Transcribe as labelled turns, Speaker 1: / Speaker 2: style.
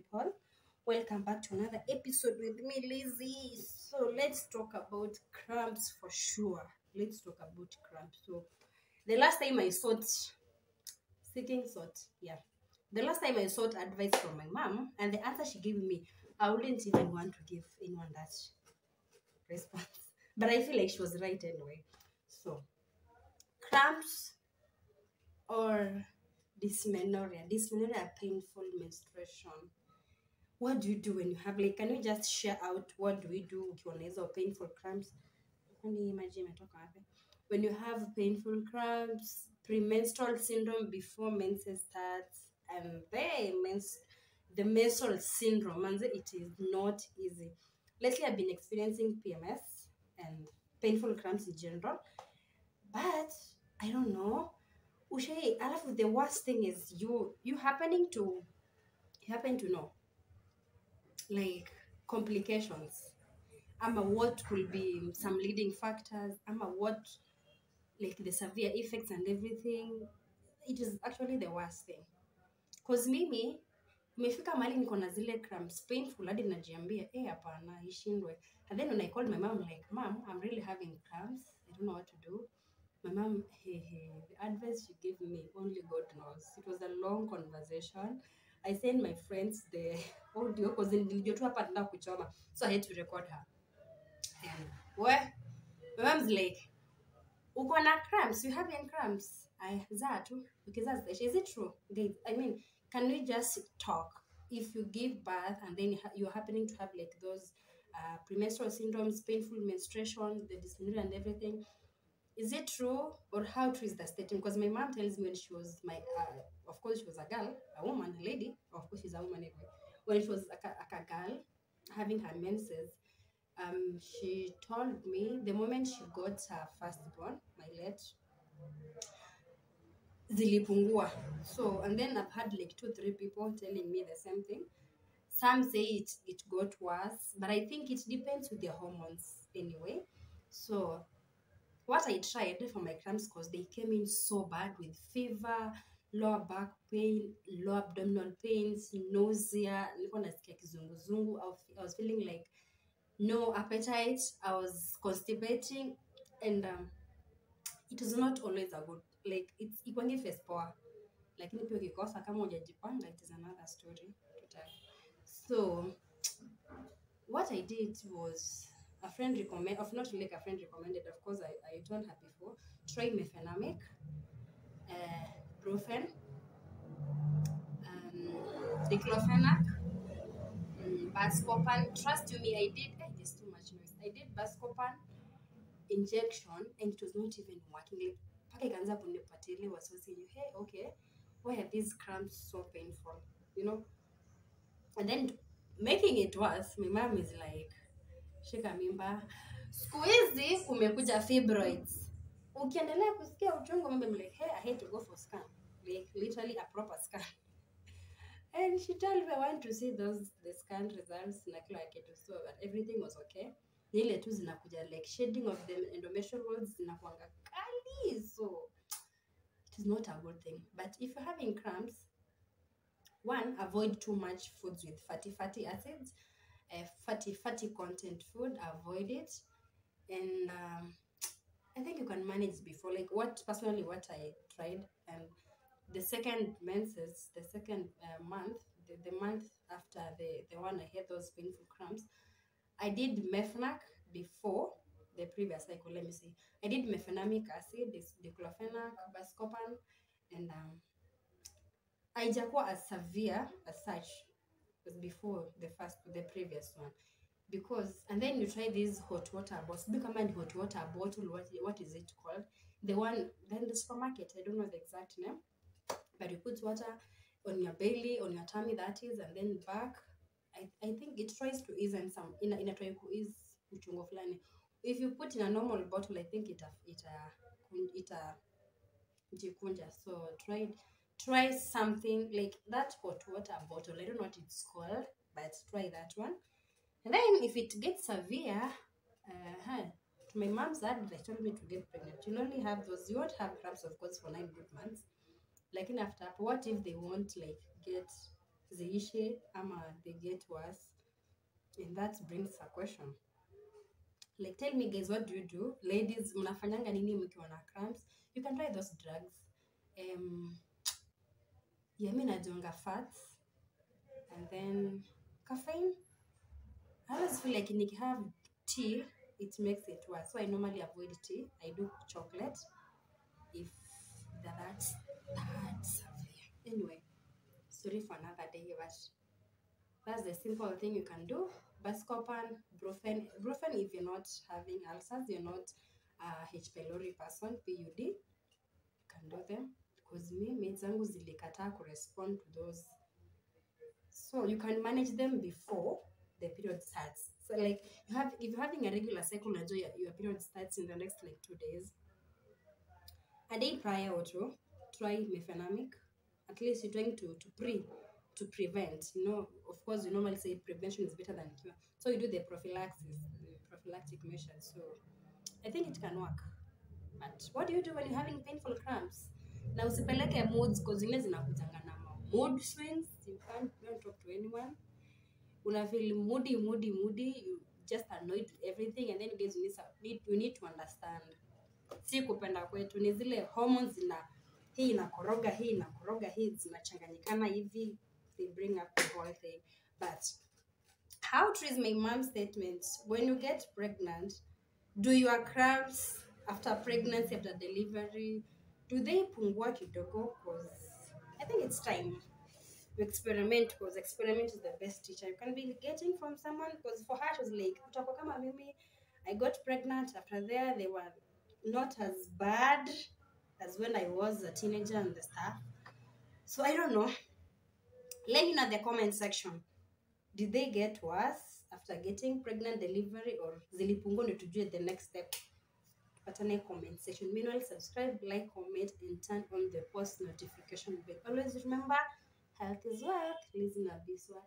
Speaker 1: people. Welcome back to another episode with me, Lizzie. So let's talk about cramps for sure. Let's talk about cramps. So the last time I the last time I sought advice from my mom, and the answer she gave me, I wouldn't even want to give anyone that response. But I feel like she was right anyway. So cramps or dysmenorrhea, painful menstruation. What do you do when you have, like, can you just share out what do we do ukiwa na hizo painful cramps? When you have painful cramps, premenstrual syndrome before menses starts, and the menstrual syndrome, and it is not easy. Lately I've been experiencing PMS and painful cramps in general, but I don't know. Alafu the worst thing is you happen to know, like, complications. What will be some leading factors, what, like, the severe effects and everything. It is actually the worst thing, because mimi imefika mali niko na zile cramps painful hadi najiambia hapana ishindwe. And then when I called my mom, like, mom, I'm really having cramps, I don't know what to do. My mom, the advice she gave me, only God knows. It was a long conversation. I sent my friends the audio because nilijua tu hapa nataka kuchoma, so I had to record her. And my mom's like, uko na cramps, you having cramps? Is it true? I mean, can we just talk? If you give birth and then you're happening to have, like, those premenstrual syndromes, painful menstruation, the dysmenorrhea and everything, is it true, or how true is the statement? Because my mom tells me when she was of course she was a girl, a woman, a lady, of course she's a woman anyway. When she was a girl having her menses, she told me the moment she got her firstborn, my late, zilipungua. So, and then I've had like 2-3 people telling me the same thing. Some say it got worse, but I think it depends with their hormones anyway. So what I tried for my cramps, because they came in so bad with fever, lower back pain, low abdominal pains, nausea, kizunguzungu. I was feeling like no appetite, I was constipating, and it was not always a good, like, it's ikwangi face poa, lakini pia ukikosa kama hujajipanga, it is another story to tell. So what I did was, a friend recommended, not like a friend recommended, of course I told her before, try mefenamic, brufen, diclofenac, Buscopan. Trust you me, I did. There's too much noise. I did Buscopan injection, and it was not even working. Like, was so saying, hey, okay, why are these cramps so painful? And then making it worse, my mom is like, shika mimba, siku hizi kumekuja fibroids, ukiendelea kusikia uchungu. I'm like, hey, I hate to go for scan, like literally a proper scan. And she told me I want to see the scan results na kila kitu, so but everything was okay. Ile tu zinakuja like shading of the endometrial walls zinakuanga kali, so it is not a good thing. But if you're having cramps, one, avoid too much foods with fatty acids, fatty content food, avoid it. And I think you can manage before, like, what I tried, and the second menses, the second month, the month after the one I had those painful cramps, I did mefenac before the previous cycle. Let me see, I did mefenamic acid, diclofenac, Buscopan, and haijakuwa as severe as such as before the previous one. Because, and then you try these hot water bottles. Hot water bottle, what is it called? The one, then the supermarket, I don't know the exact name, but you put water on your belly, on your tummy, that is, and then back. I think it tries to ease, and some in a try to ease uchungu fulani. If you put in a normal bottle, I think it jikunja. So try something like that hot water bottle. I don't know what it's called, but try that one. And then if it gets severe, to my mom's side, they told me to get pregnant. You only have those, you won't have cramps, of course, for 9 good months. Like, in after, what if they won't, like, get ziishe ama they get worse. And that brings a question. Like, tell me guys, what do you do? Ladies, mnafanyanga nini mkiwa na cramps? You can try those drugs. Yeah, mi najonga fats and then caffeine. I always feel like if you have tea, it makes it worse. So I normally avoid tea. I do chocolate if that's severe. Anyway, sorry for another day, but that's the simple thing you can do. Buscopan, Brufen if you're not having ulcers, you're not a H. pylori person, PUD, you can do them. Because meds zangu zilikataa correspond to those. So you can manage them before the period starts. So like if you're having a regular cycle, your period starts in the next like 2 days. A day prior or two, try mefenamic. At least you're trying to prevent. You know, of course, we normally say prevention is better than cure. So you do the prophylactic measures. So I think it can work. But what do you do when you're having painful cramps? Na usipeleke moods because zingine zinakujanga na mood swings. You don't talk to anyone. Una feel moody, you just annoyed with everything, and then guys, we need to understand. Si kupenda kwetu ni zile hormones hii inakoroga hii zinachanganyikana hivi, they bring up the whole thing. But how true is my mom's statement? When you get pregnant, do your cramps after pregnancy, after delivery, do they pungua kidogo? Because I think it's time to experiment, because experiment is the best teacher you can be getting from someone. Because for her, it was like, utakuwa kama mimi, I got pregnant. After there, they were not as bad as when I was a teenager and the stuff. So I don't know. Let me know in the comment section. Did they get worse after getting pregnant, delivery, or zilipungua ndio tujue the next step? Patane comment section. Meanwhile, subscribe, like, comment, and turn on the post notification bell. Always remember, health is wealth. Lizzy Nabiswa.